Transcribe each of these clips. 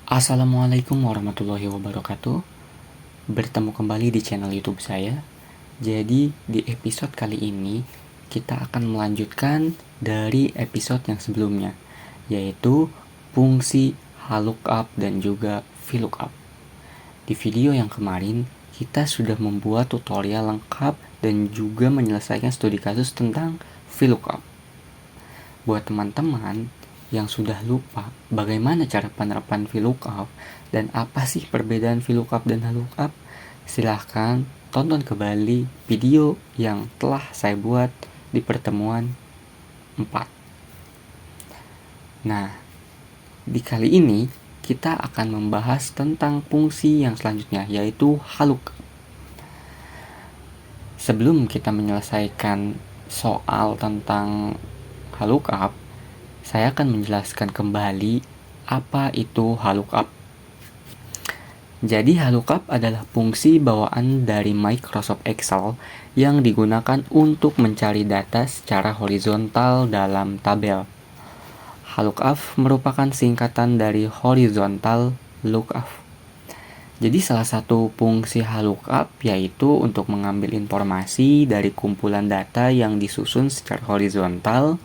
Assalamualaikum warahmatullahi wabarakatuh. Bertemu kembali di channel YouTube saya. Jadi di episode kali ini kita akan melanjutkan dari episode yang sebelumnya, yaitu fungsi lookup dan juga VLOOKUP. Di video yang kemarin kita sudah membuat tutorial lengkap dan juga menyelesaikan studi kasus tentang VLOOKUP. Buat teman-teman yang sudah lupa bagaimana cara penerapan VLOOKUP dan apa sih perbedaan VLOOKUP dan lookup, silahkan tonton kembali video yang telah saya buat di pertemuan 4. Nah, di kali ini kita akan membahas tentang fungsi yang selanjutnya, yaitu lookup. Sebelum kita menyelesaikan soal tentang lookup, saya akan menjelaskan kembali apa itu lookup. Jadi lookup adalah fungsi bawaan dari Microsoft Excel yang digunakan untuk mencari data secara horizontal dalam tabel. Lookup merupakan singkatan dari horizontal lookup. Jadi salah satu fungsi lookup yaitu untuk mengambil informasi dari kumpulan data yang disusun secara horizontal.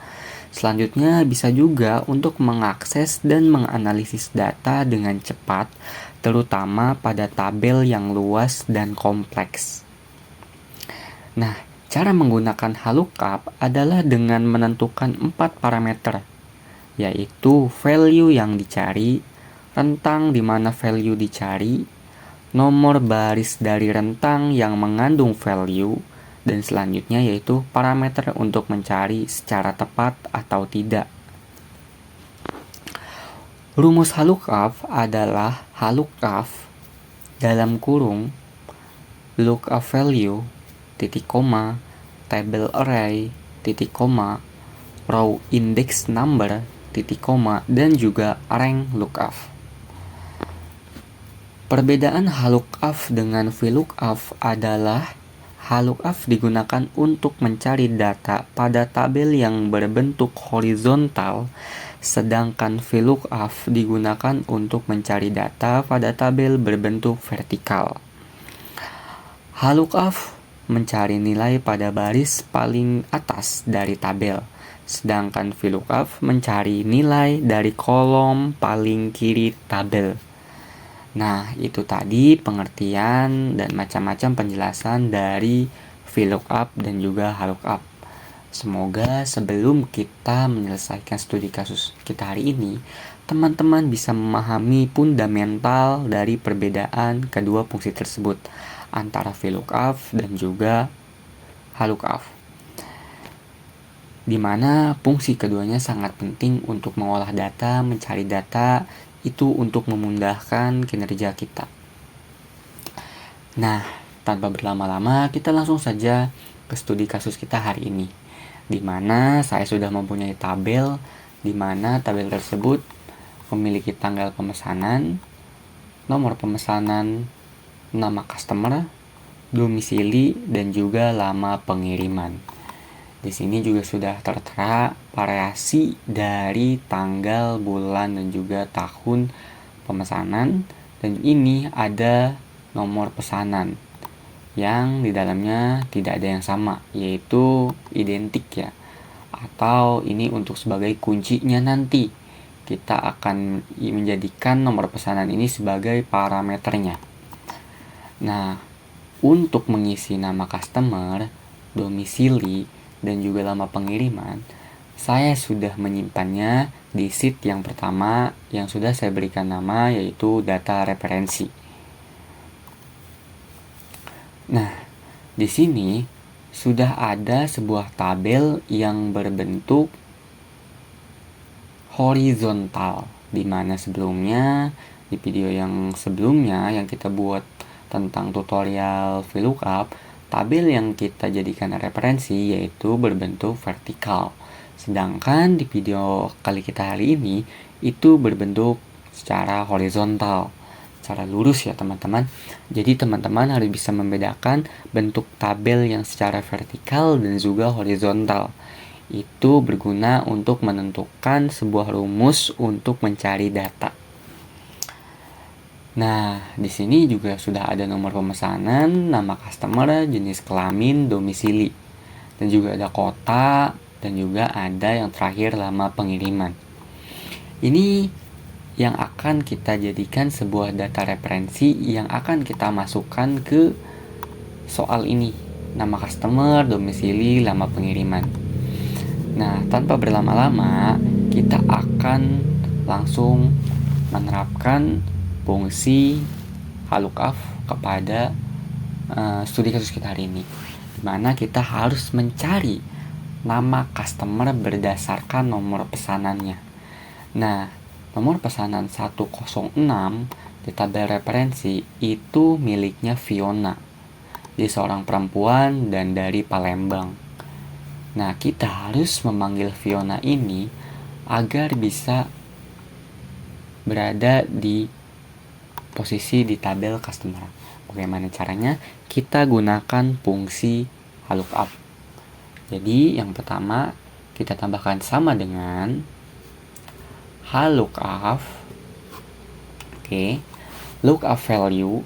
Selanjutnya bisa juga untuk mengakses dan menganalisis data dengan cepat, terutama pada tabel yang luas dan kompleks. Nah, cara menggunakan lookup adalah dengan menentukan 4 parameter, yaitu value yang dicari, rentang di mana value dicari, nomor baris dari rentang yang mengandung value, dan selanjutnya yaitu parameter untuk mencari secara tepat atau tidak. Rumus lookup adalah lookup dalam kurung lookup value titik koma table array titik koma row index number titik koma dan juga rank lookup. Perbedaan lookup dengan VLOOKUP adalah lookup digunakan untuk mencari data pada tabel yang berbentuk horizontal, sedangkan VLOOKUP digunakan untuk mencari data pada tabel berbentuk vertikal. Lookup mencari nilai pada baris paling atas dari tabel, sedangkan VLOOKUP mencari nilai dari kolom paling kiri tabel. Nah, itu tadi pengertian dan macam-macam penjelasan dari VLOOKUP dan juga lookup. Semoga sebelum kita menyelesaikan studi kasus kita hari ini, teman-teman bisa memahami fundamental dari perbedaan kedua fungsi tersebut antara VLOOKUP dan juga lookup. Di mana fungsi keduanya sangat penting untuk mengolah data, mencari data, itu untuk memudahkan kinerja kita. Nah, tanpa berlama-lama, kita langsung saja ke studi kasus kita hari ini, di mana saya sudah mempunyai tabel, di mana tabel tersebut memiliki tanggal pemesanan, nomor pemesanan, nama customer, domisili, dan juga lama pengiriman. Di sini juga sudah tertera variasi dari tanggal, bulan, dan juga tahun pemesanan. Dan ini ada nomor pesanan yang di dalamnya tidak ada yang sama, yaitu identik ya. Atau ini untuk sebagai kuncinya nanti. Kita akan menjadikan nomor pesanan ini sebagai parameternya. Nah, untuk mengisi nama customer, domisili, dan juga lama pengiriman, saya sudah menyimpannya di sheet yang pertama yang sudah saya berikan nama, yaitu data referensi. Nah, di sini sudah ada sebuah tabel yang berbentuk horizontal, di mana sebelumnya di video yang sebelumnya yang kita buat tentang tutorial VLOOKUP, tabel yang kita jadikan referensi yaitu berbentuk vertikal. Sedangkan di video kali kita hari ini itu berbentuk secara horizontal, secara lurus ya teman-teman. Jadi teman-teman harus bisa membedakan bentuk tabel yang secara vertikal dan juga horizontal. Itu berguna untuk menentukan sebuah rumus untuk mencari data. Nah, di sini juga sudah ada nomor pemesanan, nama customer, jenis kelamin, domisili. Dan juga ada kota, dan juga ada yang terakhir lama pengiriman. Ini yang akan kita jadikan sebuah data referensi yang akan kita masukkan ke soal ini. Nama customer, domisili, lama pengiriman. Nah, tanpa berlama-lama, kita akan langsung menerapkan fungsi lookup kepada studi kasus kita hari ini, dimana kita harus mencari nama customer berdasarkan nomor pesanannya. Nah, nomor pesanan 106 di tabel referensi itu miliknya Fiona. Dia seorang perempuan dan dari Palembang. Nah, kita harus memanggil Fiona ini agar bisa berada di posisi di tabel customer. Bagaimana caranya? Kita gunakan fungsi lookup. Jadi yang pertama kita tambahkan sama dengan lookup. Lookup value.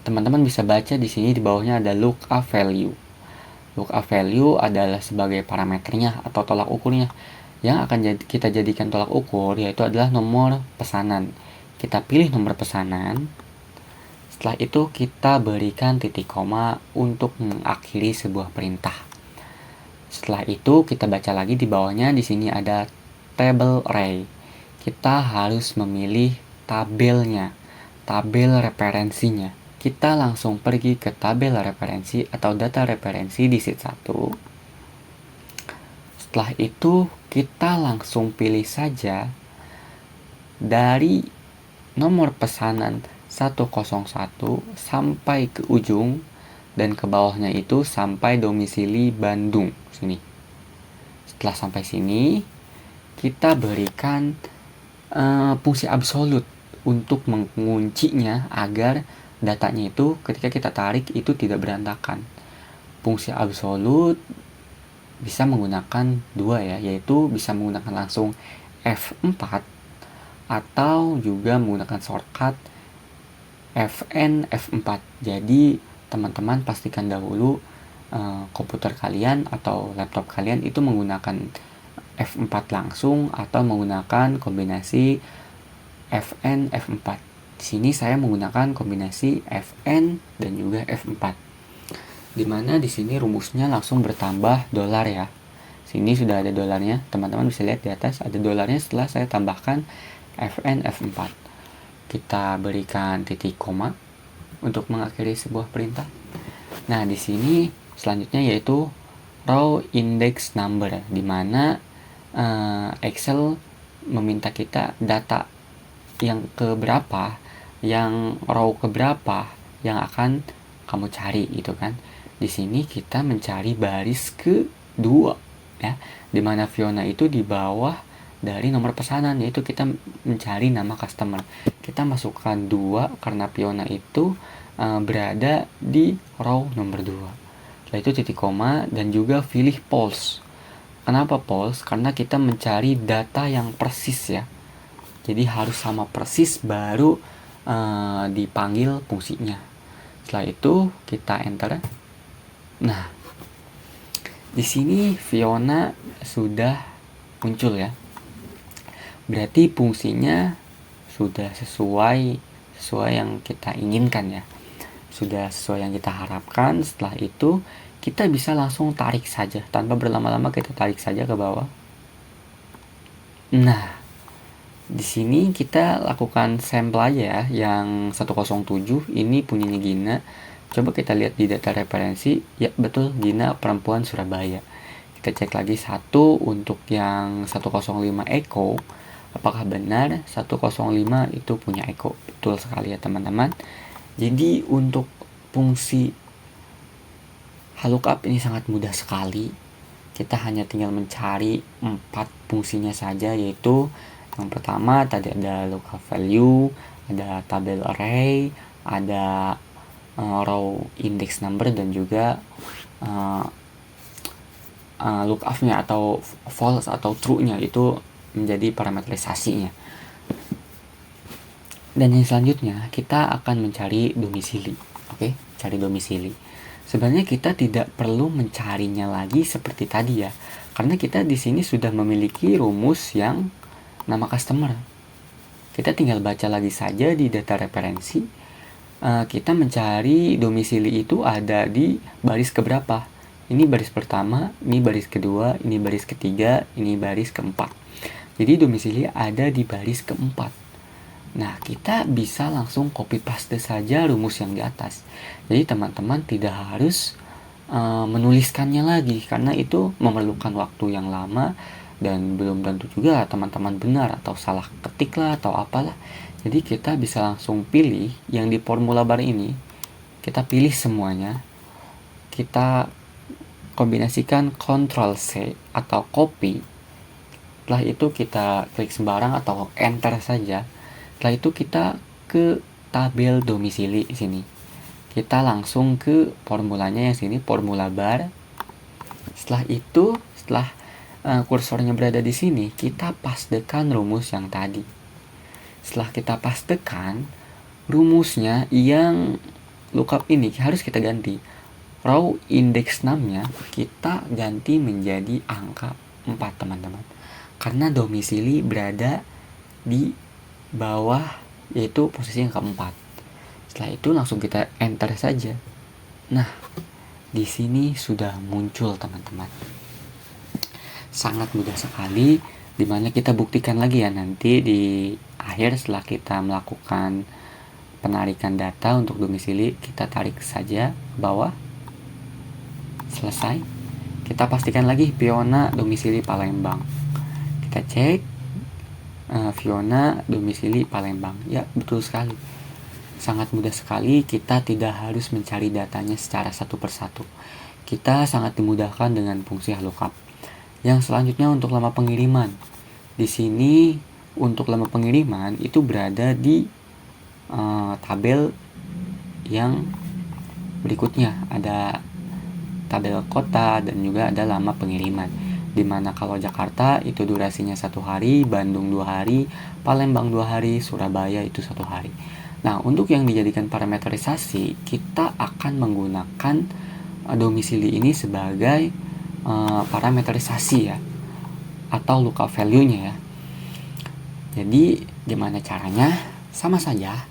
Teman-teman bisa baca di sini di bawahnya ada lookup value. Lookup value adalah sebagai parameternya atau tolak ukurnya. Yang akan kita jadikan tolak ukur yaitu adalah nomor pesanan. Kita pilih nomor pesanan. Setelah itu kita berikan titik koma untuk mengakhiri sebuah perintah. Setelah itu kita baca lagi di bawahnya, di sini ada table array. Kita harus memilih tabelnya, tabel referensinya. Kita langsung pergi ke tabel referensi atau data referensi di sheet 1. Setelah itu kita langsung pilih saja dari nomor pesanan 101 sampai ke ujung dan ke bawahnya itu sampai domisili Bandung sini. Setelah sampai sini kita berikan fungsi absolut untuk menguncinya agar datanya itu ketika kita tarik itu tidak berantakan. Fungsi absolut bisa menggunakan dua ya, yaitu bisa menggunakan langsung F4 atau juga menggunakan shortcut Fn F4. Jadi teman-teman pastikan dahulu komputer kalian atau laptop kalian itu menggunakan F4 langsung atau menggunakan kombinasi Fn F4. Di sini saya menggunakan kombinasi Fn dan juga F4. Dimana di sini rumusnya langsung bertambah dolar ya. Sini sudah ada dolarnya, teman-teman bisa lihat di atas ada dolarnya setelah saya tambahkan Fn F4. Kita berikan titik koma untuk mengakhiri sebuah perintah. Nah, di sini selanjutnya yaitu row index number, di mana Excel meminta kita data yang keberapa, yang row keberapa yang akan kamu cari gitu kan. Di sini kita mencari baris kedua ya, di mana Fiona itu di bawah dari nomor pesanan, yaitu kita mencari nama customer. Kita masukkan 2 karena Fiona itu berada di row nomor 2. Setelah itu titik koma dan juga pilih false. Kenapa false? Karena kita mencari data yang persis ya. Jadi harus sama persis baru dipanggil fungsinya. Setelah itu kita enter. Nah, di sini Fiona sudah muncul ya. Berarti fungsinya sudah sesuai yang kita inginkan ya. Sudah sesuai yang kita harapkan. Setelah itu kita bisa langsung tarik saja tanpa berlama-lama, kita tarik saja ke bawah. Nah, di sini kita lakukan sampel aja ya, yang 107 ini punyanya Gina. Coba kita lihat di data referensi, ya betul Gina perempuan Surabaya. Kita cek lagi satu untuk yang 105 Eko. Apakah benar 105 itu punya Eko? Betul sekali ya teman-teman. Jadi untuk fungsi lookup ini sangat mudah sekali. Kita hanya tinggal mencari 4 fungsinya saja, yaitu yang pertama tadi ada lookup value, ada tabel array, ada row index number, dan juga lookup-nya atau false atau true-nya itu menjadi parametrisasinya. Dan yang selanjutnya kita akan mencari domisili. Oke, cari domisili. Sebenarnya kita tidak perlu mencarinya lagi seperti tadi ya, karena kita di sini sudah memiliki rumus yang nama customer. Kita tinggal baca lagi saja di data referensi. Kita mencari domisili itu ada di baris keberapa. Ini baris pertama, ini baris kedua, ini baris ketiga, ini baris keempat. Jadi domisili ada di baris keempat. Nah, kita bisa langsung copy paste saja rumus yang di atas. Jadi teman-teman tidak harus menuliskannya lagi, karena itu memerlukan waktu yang lama dan belum tentu juga teman-teman benar atau salah ketik lah atau apalah. Jadi kita bisa langsung pilih yang di formula bar ini, kita pilih semuanya, kita kombinasikan Ctrl C atau copy. Setelah itu kita klik sembarang atau enter saja. Setelah itu kita ke tabel domisili sini. Kita langsung ke formulanya yang sini, formula bar. Setelah itu, setelah kursornya berada di sini, kita pastekan rumus yang tadi. Setelah kita pastekan, rumusnya yang lookup ini harus kita ganti. Row index 6-nya kita ganti menjadi angka 4, teman-teman. Karena domisili berada di bawah, yaitu posisi yang keempat. Setelah itu langsung kita enter saja. Nah, di sini sudah muncul, teman-teman. Sangat mudah sekali, dimana kita buktikan lagi ya nanti di akhir setelah kita melakukan penarikan data untuk domisili. Kita tarik saja ke bawah. Selesai. Kita pastikan lagi Fiona domisili Palembang. Kita cek Fiona domisili Palembang. Ya, betul sekali. Sangat mudah sekali, kita tidak harus mencari datanya secara satu persatu. Kita sangat dimudahkan dengan fungsi lookup. Yang selanjutnya untuk lama pengiriman. Di sini untuk lama pengiriman itu berada di tabel yang berikutnya. Ada tabel kota dan juga ada lama pengiriman, dimana kalau Jakarta itu durasinya 1 hari, Bandung 2 hari, Palembang 2 hari, Surabaya itu 1 hari. Nah, untuk yang dijadikan parameterisasi, kita akan menggunakan domisili ini sebagai parameterisasi ya, atau lookup value-nya ya. Jadi gimana caranya? Sama saja,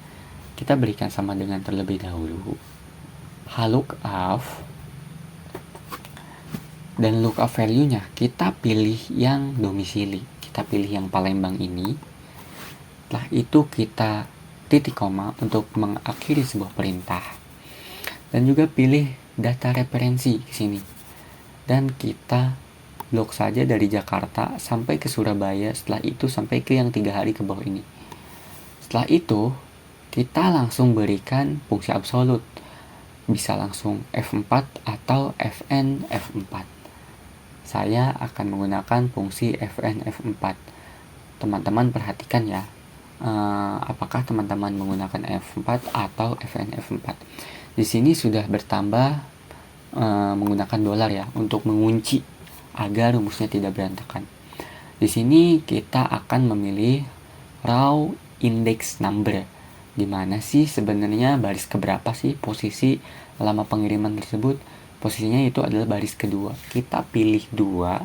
kita berikan sama dengan terlebih dahulu lookup, dan lookup value-nya kita pilih yang domisili, kita pilih yang Palembang ini. Setelah itu kita titik koma untuk mengakhiri sebuah perintah, dan juga pilih data referensi di sini, dan kita blok saja dari Jakarta sampai ke Surabaya. Setelah itu sampai ke yang 3 hari ke bawah ini. Setelah itu kita langsung berikan fungsi absolut, bisa langsung F4 atau Fn F4. Saya akan menggunakan fungsi Fn F4. Teman-teman perhatikan ya, apakah teman-teman menggunakan F4 atau Fn F4. Di sini sudah bertambah menggunakan dolar ya, untuk mengunci agar rumusnya tidak berantakan. Di sini kita akan memilih row index number. Di mana sih sebenarnya baris keberapa sih posisi lama pengiriman tersebut? Posisinya itu adalah baris kedua. Kita pilih 2,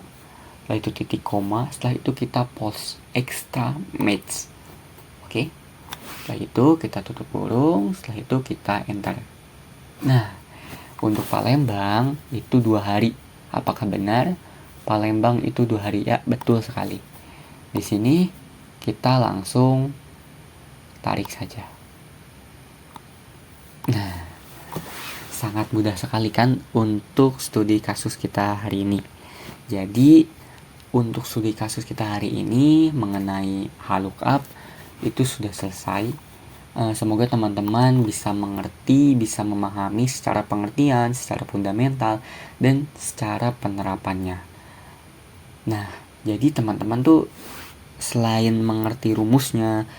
setelah itu titik koma, setelah itu kita post extra match. Oke. Setelah itu kita tutup kurung, setelah itu kita enter. Nah, untuk Palembang itu 2 hari. Apakah benar Palembang itu 2 hari? Ya, betul sekali. Di sini kita langsung tarik saja. Nah, sangat mudah sekali kan untuk studi kasus kita hari ini. Jadi untuk studi kasus kita hari ini mengenai lookup itu sudah selesai. Semoga teman-teman bisa mengerti, bisa memahami secara pengertian, secara fundamental, dan secara penerapannya. Nah, jadi teman-teman tuh selain mengerti rumusnya,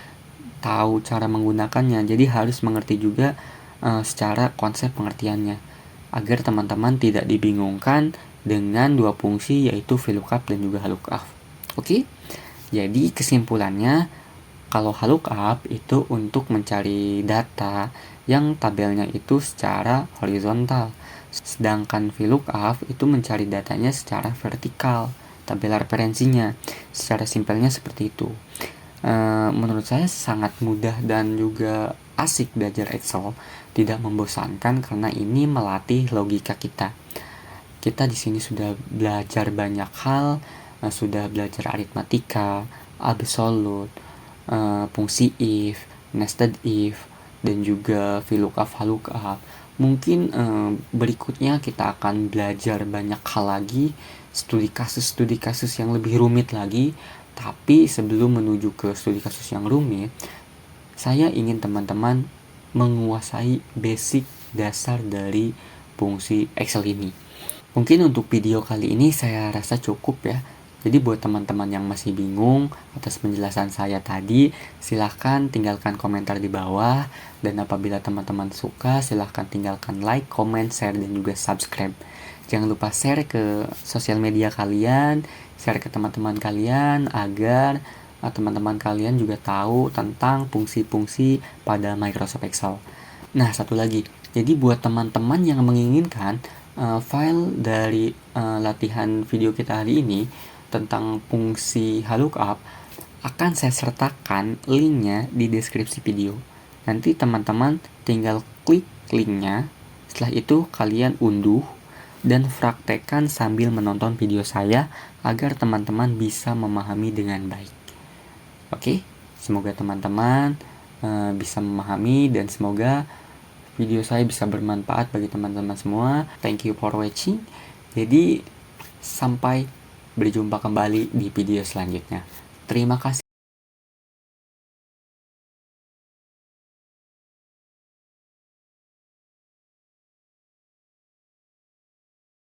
tahu cara menggunakannya, jadi harus mengerti juga secara konsep pengertiannya, agar teman-teman tidak dibingungkan dengan 2 fungsi, yaitu VLOOKUP dan juga lookup. Oke? Jadi kesimpulannya, Kalau VLOOKUP itu untuk mencari data yang tabelnya itu secara horizontal, sedangkan VLOOKUP itu mencari datanya secara vertikal, tabel referensinya. Secara simpelnya seperti itu. Menurut saya sangat mudah dan juga asik belajar Excel, tidak membosankan karena ini melatih logika kita. Kita di sini sudah belajar banyak hal, sudah belajar aritmatika, absolute, fungsi if, nested if, dan juga VLOOKUP. Mungkin berikutnya kita akan belajar banyak hal lagi, studi kasus yang lebih rumit lagi. Tapi sebelum menuju ke studi kasus yang rumit, saya ingin teman-teman menguasai basic dasar dari fungsi Excel ini. Mungkin untuk video kali ini saya rasa cukup ya. Jadi buat teman-teman yang masih bingung atas penjelasan saya tadi, silahkan tinggalkan komentar di bawah. Dan apabila teman-teman suka, silahkan tinggalkan like, comment, share, dan juga subscribe. Jangan lupa share ke sosial media kalian, share ke teman-teman kalian agar teman-teman kalian juga tahu tentang fungsi-fungsi pada Microsoft Excel. Nah, satu lagi. Jadi buat teman-teman yang menginginkan file dari latihan video kita hari ini tentang fungsi VLOOKUP, akan saya sertakan linknya di deskripsi video. Nanti teman-teman tinggal klik linknya, setelah itu kalian unduh dan praktekkan sambil menonton video saya agar teman-teman bisa memahami dengan baik. Oke, semoga teman-teman bisa memahami dan semoga video saya bisa bermanfaat bagi teman-teman semua. Thank you for watching. Jadi sampai berjumpa kembali di video selanjutnya. Terima kasih.